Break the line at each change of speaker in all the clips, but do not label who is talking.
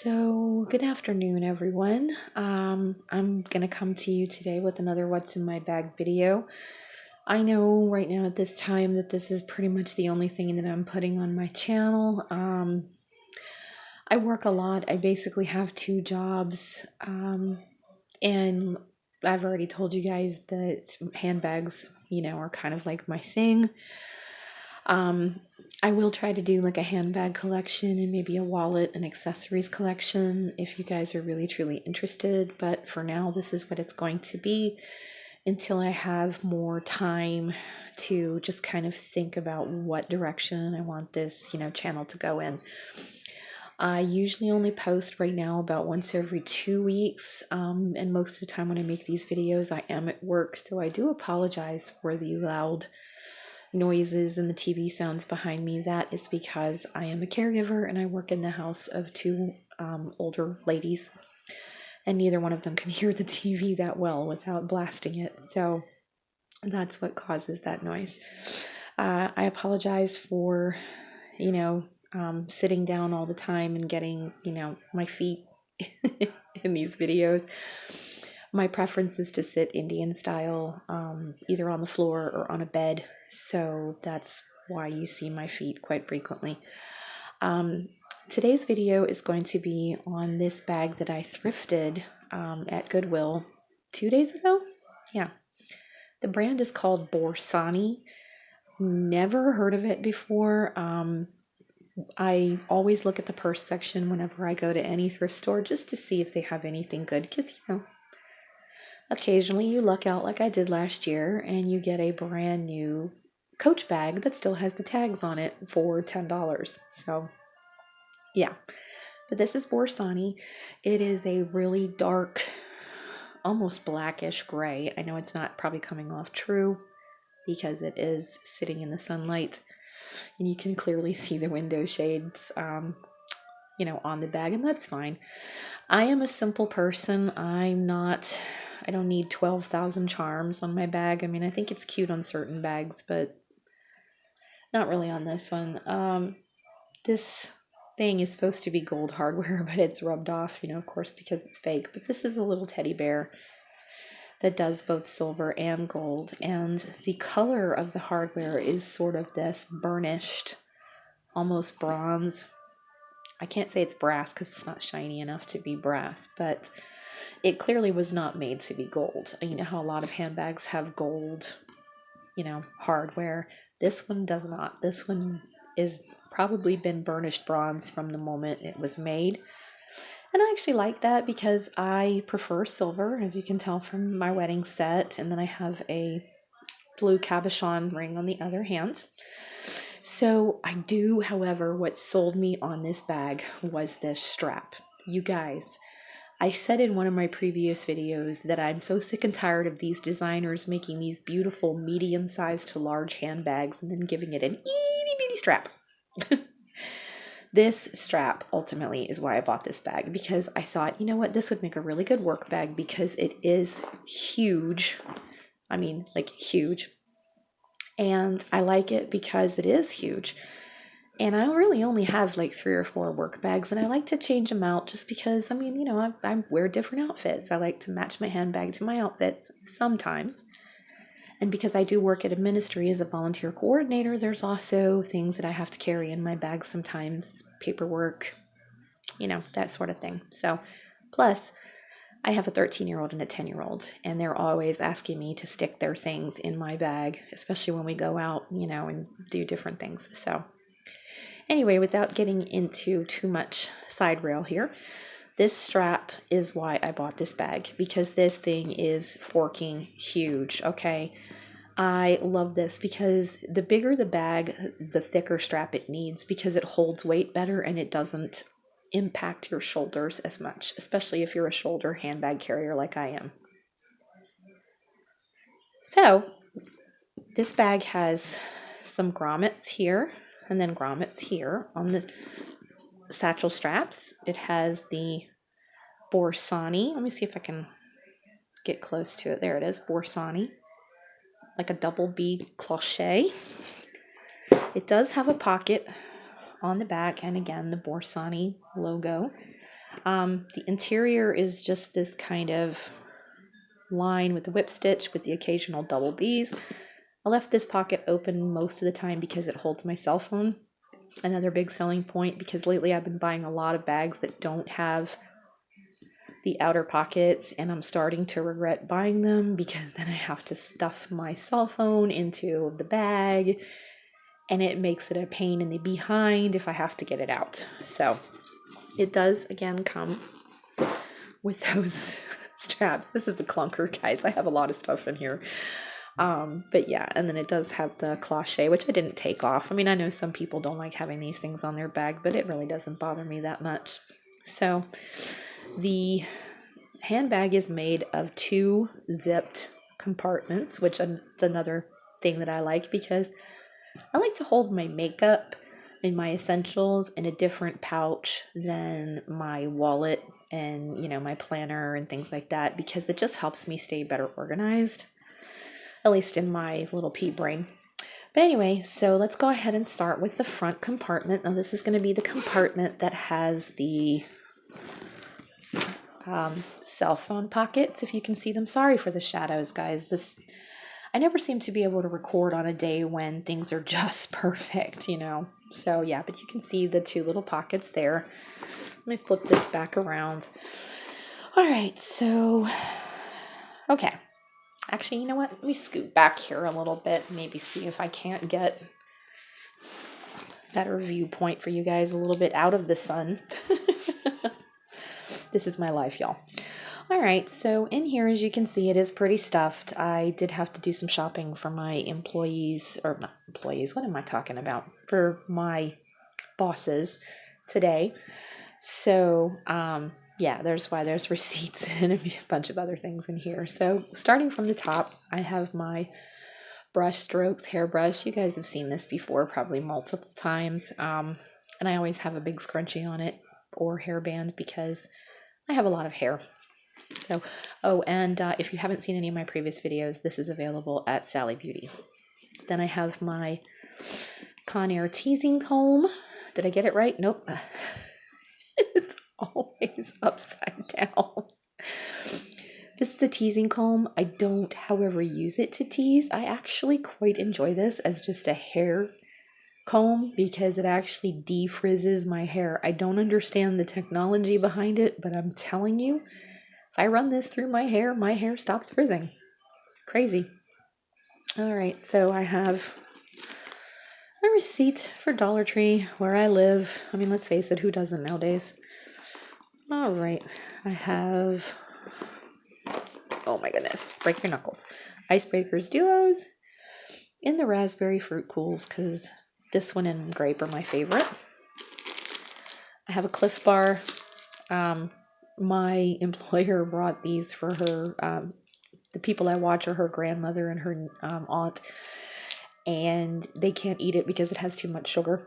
So, good afternoon, everyone. I'm gonna come to you today with another What's in My Bag video. I know right now at this time that this is pretty much the only thing that I'm putting on my channel. I work a lot. I basically have two jobs, and I've already told you guys that handbags, are kind of like my thing. Um, I will try to do like a handbag collection and maybe a wallet and accessories collection if you guys are really truly interested. But for now, this is what it's going to be until I have more time to just kind of think about what direction I want this, channel to go in. I usually only post right now about once every 2 weeks, and most of the time when I make these videos, I am at work, so I do apologize for the loud noises and the TV sounds behind me. That is because I am a caregiver and I work in the house of two older ladies, and neither one of them can hear the TV that well without blasting it. So that's what causes that noise. I apologize for, sitting down all the time and getting, my feet in these videos. My preference is to sit Indian style, either on the floor or on a bed. So that's why you see my feet quite frequently. Today's video is going to be on this bag that I thrifted at Goodwill 2 days ago. Yeah. The brand is called Borsani. Never heard of it before. I always look at the purse section whenever I go to any thrift store just to see if they have anything good because, occasionally you luck out like I did last year and you get a brand new Coach bag that still has the tags on it for $10. So, yeah. But this is Borsani. It is a really dark, almost blackish gray. I know it's not probably coming off true because it is sitting in the sunlight and you can clearly see the window shades on the bag, and that's fine. I am a simple person. I don't need 12,000 charms on my bag. I mean, I think it's cute on certain bags, but not really on this one. This thing is supposed to be gold hardware, but it's rubbed off, of course, because it's fake. But this is a little teddy bear that does both silver and gold, and the color of the hardware is sort of this burnished, almost bronze. I can't say it's brass because it's not shiny enough to be brass, but it clearly was not made to be gold. You know how a lot of handbags have gold, hardware. This one does not. This one is probably been burnished bronze from the moment it was made. And I actually like that because I prefer silver, as you can tell from my wedding set. And then I have a blue cabochon ring on the other hand. So I do, however, what sold me on this bag was this strap. You guys, I said in one of my previous videos that I'm so sick and tired of these designers making these beautiful medium-sized to large handbags and then giving it an itty-bitty strap. This strap ultimately is why I bought this bag, because I thought, you know what, this would make a really good work bag because it is huge. I mean, like huge. And I like it because it is huge. And I really only have like 3 or 4 work bags, and I like to change them out just because, I wear different outfits. I like to match my handbag to my outfits sometimes. And because I do work at a ministry as a volunteer coordinator, there's also things that I have to carry in my bag sometimes, paperwork, that sort of thing. So, plus, I have a 13-year-old and a 10-year-old, and they're always asking me to stick their things in my bag, especially when we go out, and do different things. So, anyway, without getting into too much side rail here, this strap is why I bought this bag, because this thing is forking huge, okay? I love this because the bigger the bag, the thicker strap it needs because it holds weight better and it doesn't impact your shoulders as much, especially if you're a shoulder handbag carrier like I am. So, this bag has some grommets here and then grommets here on the satchel straps. It has the Borsani. Let me see if I can get close to it. There it is, Borsani. Like a double bead cloche. It does have a pocket on the back, and again, the Borsani logo. The interior is just this kind of line with the whip stitch with the occasional double B's. I left this pocket open most of the time because it holds my cell phone. Another big selling point, because lately I've been buying a lot of bags that don't have the outer pockets, and I'm starting to regret buying them because then I have to stuff my cell phone into the bag, and it makes it a pain in the behind if I have to get it out. So it does again come with those straps. This is a clunker, guys. I have a lot of stuff in here. But yeah, and then it does have the cloche, which I didn't take off. I mean, I know some people don't like having these things on their bag, but it really doesn't bother me that much. So the handbag is made of 2 zipped compartments, which is another thing that I like, because I like to hold my makeup and my essentials in a different pouch than my wallet and, my planner and things like that, because it just helps me stay better organized, at least in my little pea brain. But anyway, so let's go ahead and start with the front compartment. Now this is going to be the compartment that has the cell phone pockets, if you can see them. Sorry for the shadows, guys. I never seem to be able to record on a day when things are just perfect, So yeah, but you can see the 2 little pockets there. Let me flip this back around. All right, so, okay. Actually, you know what? Let me scoot back here a little bit, maybe see if I can't get a better viewpoint for you guys, a little bit out of the sun. This is my life, y'all. All right, so in here, as you can see, it is pretty stuffed. I did have to do some shopping for my employees, or not employees, what am I talking about? For my bosses today. So, yeah, there's receipts and a bunch of other things in here. So starting from the top, I have my Brush Strokes hairbrush. You guys have seen this before, probably multiple times. And I always have a big scrunchie on it or hairband because I have a lot of hair. So, and if you haven't seen any of my previous videos, this is available at Sally Beauty. Then I have my Conair teasing comb. Did I get it right? Nope. It's always upside down. This is the teasing comb. I don't, however, use it to tease. I actually quite enjoy this as just a hair comb because it actually defrizzes my hair. I don't understand the technology behind it, but I'm telling you, if I run this through my hair stops frizzing. Crazy. All right, so I have a receipt for Dollar Tree where I live. I mean, let's face it, who doesn't nowadays? All right, I have, oh my goodness, break your knuckles. Icebreakers Duos in the Raspberry Fruit Cools because this one and grape are my favorite. I have a Cliff Bar. My employer brought these for her, the people I watch are her grandmother and her aunt, and they can't eat it because it has too much sugar.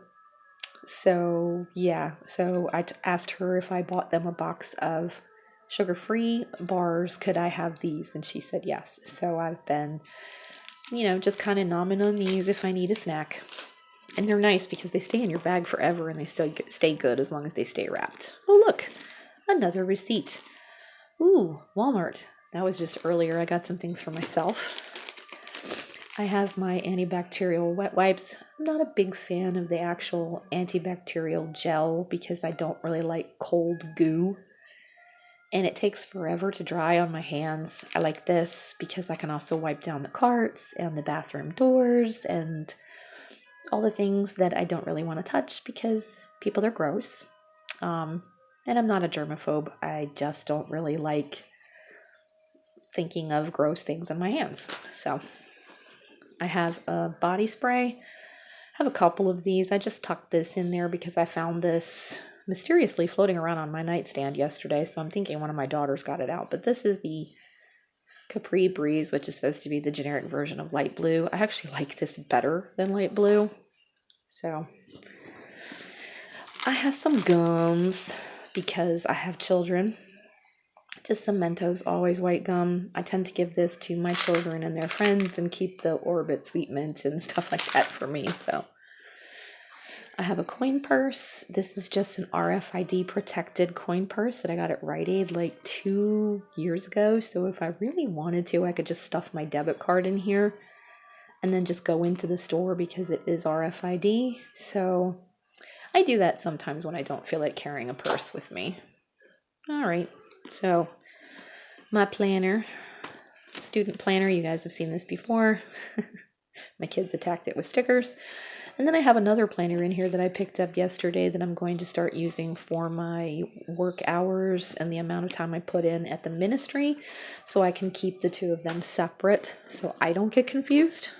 So yeah, so I asked her if I bought them a box of sugar-free bars, could I have these? And she said yes. So I've been, just kind of nomming on these if I need a snack. And they're nice because they stay in your bag forever and they still stay good as long as they stay wrapped. Oh, look, another receipt. Ooh, Walmart. That was just earlier. I got some things for myself. I have my antibacterial wet wipes. I'm not a big fan of the actual antibacterial gel because I don't really like cold goo. And it takes forever to dry on my hands. I like this because I can also wipe down the carts and the bathroom doors and all the things that I don't really want to touch because people are gross. And I'm not a germaphobe. I just don't really like thinking of gross things in my hands. So I have a body spray. I have a couple of these. I just tucked this in there because I found this mysteriously floating around on my nightstand yesterday. So I'm thinking one of my daughters got it out. But this is the Capri Breeze, which is supposed to be the generic version of light blue. I actually like this better than light blue. So I have some gums because I have children. Just some Mentos, always white gum. I tend to give this to my children and their friends and keep the Orbit Sweet Mint and stuff like that for me. So I have a coin purse. This is just an RFID protected coin purse that I got at Rite Aid like 2 years ago. So if I really wanted to, I could just stuff my debit card in here and then just go into the store because it is RFID. So I do that sometimes when I don't feel like carrying a purse with me. All right, so my planner, student planner, you guys have seen this before. My kids attacked it with stickers. And then I have another planner in here that I picked up yesterday that I'm going to start using for my work hours and the amount of time I put in at the ministry, so I can keep the two of them separate so I don't get confused.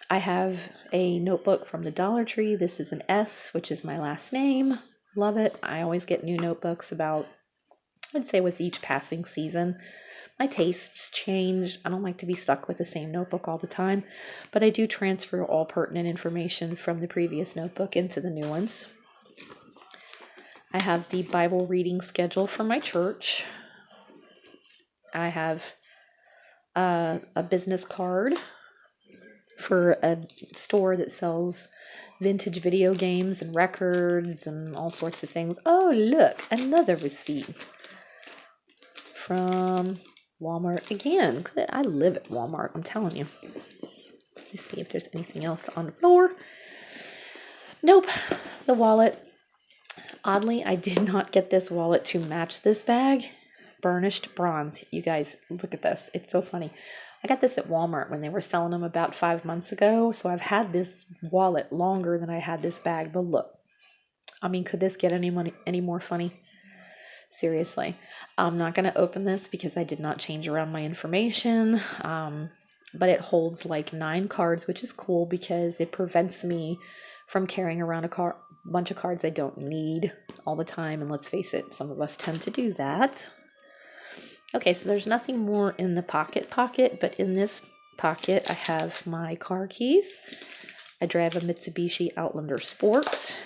I have a notebook from the Dollar Tree. This is an S, which is my last name. Love it. I always get new notebooks about, I'd say, with each passing season. My tastes change. I don't like to be stuck with the same notebook all the time, but I do transfer all pertinent information from the previous notebook into the new ones. I have the Bible reading schedule for my church. I have a business card for a store that sells vintage video games and records and all sorts of things. Oh, look, another receipt from Walmart again. I live at Walmart, I'm telling you. Let's see if there's anything else on the floor. Nope. The wallet. Oddly, I did not get this wallet to match this bag. Burnished bronze. You guys, look at this. It's so funny. I got this at Walmart when they were selling them about 5 months ago. So I've had this wallet longer than I had this bag. But look, I mean, could this get any more funny? Seriously, I'm not going to open this because I did not change around my information, but it holds like 9 cards, which is cool because it prevents me from carrying around a bunch of cards I don't need all the time, and let's face it, some of us tend to do that. Okay, so there's nothing more in the pocket, but in this pocket I have my car keys. I drive a Mitsubishi Outlander Sport.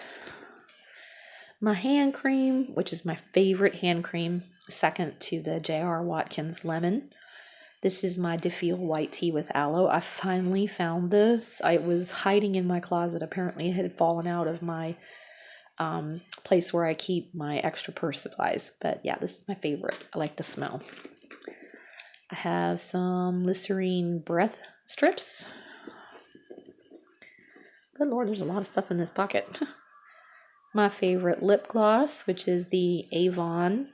My hand cream, which is my favorite hand cream, second to the J.R. Watkins Lemon. This is my DeFeel white tea with aloe. I finally found this. I was hiding in my closet. Apparently it had fallen out of my place where I keep my extra purse supplies. But yeah, this is my favorite. I like the smell. I have some Listerine breath strips. Good Lord, there's a lot of stuff in this pocket. My favorite lip gloss, which is the Avon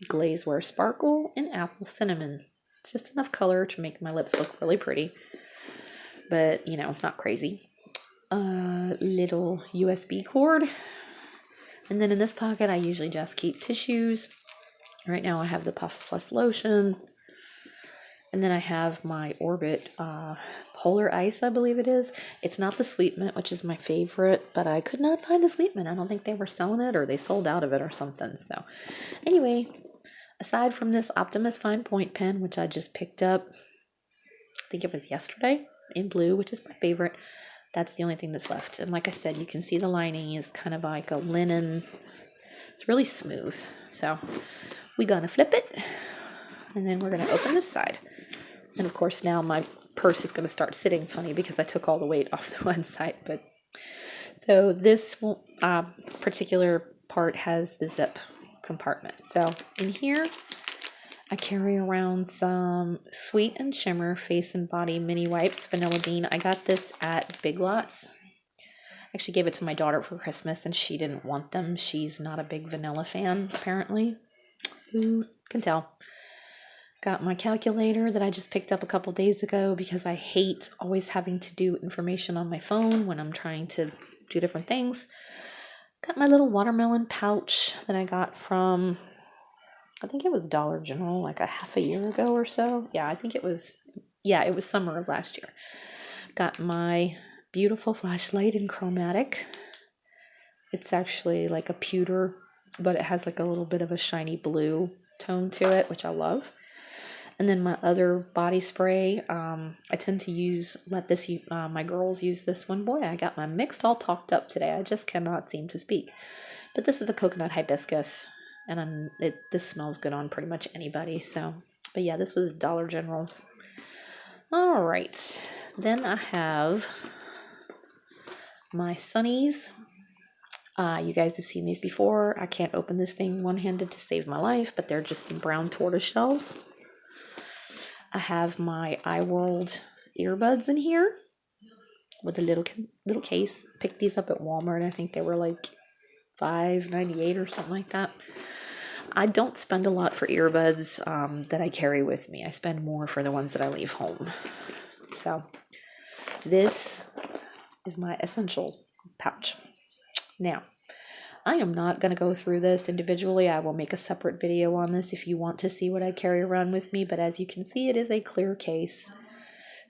Glaze Wear Sparkle in Apple Cinnamon. It's just enough color to make my lips look really pretty, but, you know, not crazy. Little USB cord. And then in this pocket, I usually just keep tissues. Right now I have the Puffs Plus lotion. And then I have my Orbit Polar Ice, I believe it is. It's not the Sweet Mint, which is my favorite, but I could not find the Sweet Mint. I don't think they were selling it, or they sold out of it or something. So anyway, aside from this Optimus Fine Point pen, which I just picked up, I think it was yesterday, in blue, which is my favorite, that's the only thing that's left. And like I said, you can see the lining is kind of like a linen. It's really smooth. So we're going to flip it, and then we're going to open this side. And of course now my purse is going to start sitting funny because I took all the weight off the one side. But so this particular part has the zip compartment. So in here I carry around some Sweet and Shimmer Face and Body Mini Wipes Vanilla Bean. I got this at Big Lots. I actually gave it to my daughter for Christmas and she didn't want them. She's not a big vanilla fan, apparently. Who can tell? Got my calculator that I just picked up a couple days ago because I hate always having to do information on my phone when I'm trying to do different things. Got my little watermelon pouch that I got from, I think it was Dollar General like a half a year ago or so. Yeah, I think it was summer of last year. Got my beautiful flashlight in chromatic. It's actually like a pewter, but it has like a little bit of a shiny blue tone to it, which I love. And then my other body spray, I tend to let my girls use this one. Boy, I got my mixed all talked up today. I just cannot seem to speak. But this is the coconut hibiscus, and this smells good on pretty much anybody. So, but yeah, this was Dollar General. All right. Then I have my Sunnies. You guys have seen these before. I can't open this thing one-handed to save my life, but they're just some brown tortoise shells. I have my iWorld earbuds in here with a little case. Picked these up at Walmart. I think they were like $5.98 or something like that. I don't spend a lot for earbuds that I carry with me. I spend more for the ones that I leave home. So this is my essential pouch. Now, I am not going to go through this individually. I will make a separate video on this if you want to see what I carry around with me. But as you can see, it is a clear case.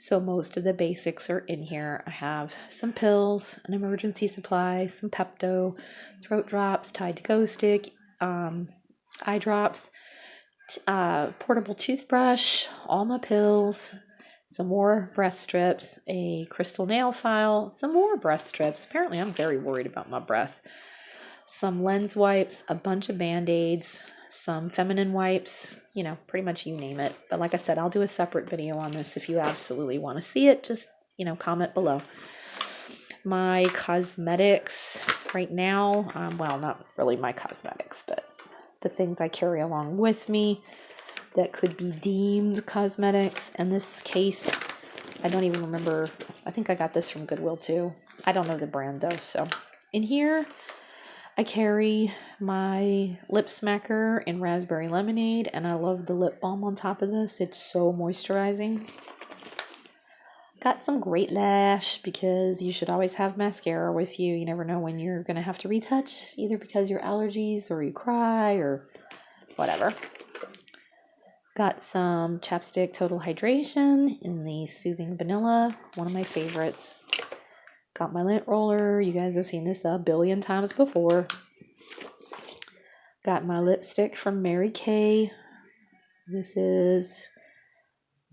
So most of the basics are in here. I have some pills, an emergency supply, some Pepto, throat drops, Tide to Go stick, eye drops, portable toothbrush, all my pills, some more breath strips, a crystal nail file, some more breath strips. Apparently I'm very worried about my breath. Some lens wipes, a bunch of Band-Aids, some feminine wipes, pretty much you name it. But like I said, I'll do a separate video on this if you absolutely want to see it. Just, comment below. My cosmetics right now, well, not really my cosmetics, but the things I carry along with me that could be deemed cosmetics. And this case, I don't even remember. I think I got this from Goodwill too. I don't know the brand though. So in here, I carry my lip smacker in raspberry lemonade, and I love the lip balm on top of this. It's so moisturizing. Got some Great Lash because you should always have mascara with you. You never know when you're going to have to retouch, either because your allergies or you cry or whatever. Got some chapstick Total Hydration in the Soothing Vanilla, one of my favorites. Got my lint roller. You guys have seen this a billion times before. Got my lipstick from Mary Kay. This is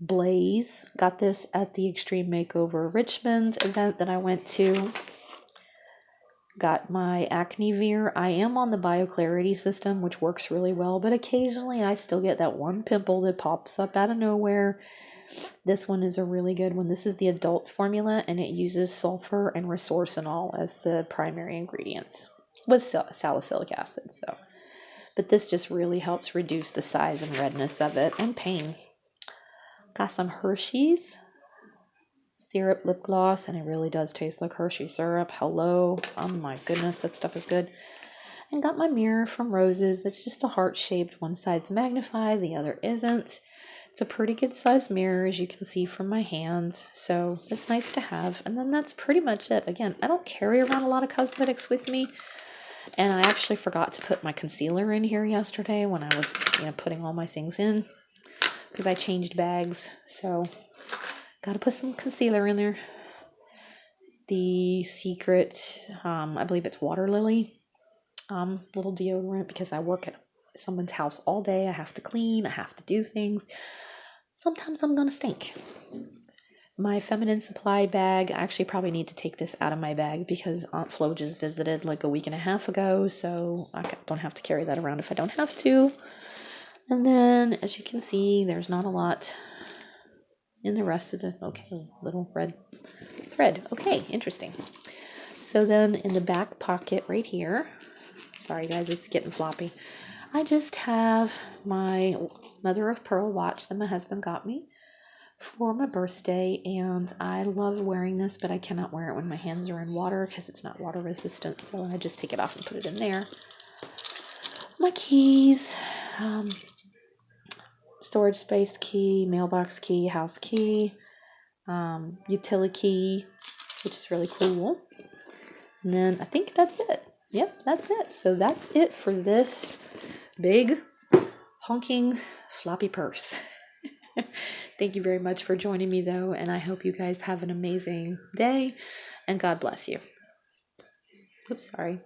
Blaze. Got this at the Extreme Makeover Richmond event that I went to. Got my Acne-Veer. I am on the BioClarity system, which works really well, but occasionally I still get that one pimple that pops up out of nowhere. This one is a really good one. This is the adult formula, and it uses sulfur and resorcinol as the primary ingredients with salicylic acid. But this just really helps reduce the size and redness of it and pain. Got some Hershey's syrup lip gloss, and it really does taste like Hershey syrup. Hello. Oh my goodness, that stuff is good. And got my mirror from Roses. It's just a heart-shaped. One side's magnified, the other isn't. It's a pretty good sized mirror, as you can see from my hands, so it's nice to have. And then that's pretty much it. Again, I don't carry around a lot of cosmetics with me, and I actually forgot to put my concealer in here yesterday when I was, putting all my things in, because I changed bags, so got to put some concealer in there. The Secret, I believe it's Water Lily, little deodorant, because I work at someone's house all day. I have to clean, I have to do things. Sometimes I'm gonna stink. My feminine supply bag, I actually probably need to take this out of my bag because Aunt Flo just visited like a week and a half ago, so I don't have to carry that around if I don't have to. And then, as you can see, there's not a lot in the rest of the, little red thread. Okay, interesting. So then in the back pocket right here, sorry guys, it's getting floppy. I just have my mother of pearl watch that my husband got me for my birthday, and I love wearing this, but I cannot wear it when my hands are in water because it's not water resistant, so I just take it off and put it in there. My keys, storage space key, mailbox key, house key, utility key, which is really cool. And then I think that's it. Yep, that's it. So that's it for this big honking floppy purse. Thank you very much for joining me though, and I hope you guys have an amazing day, and God bless you. Oops, sorry.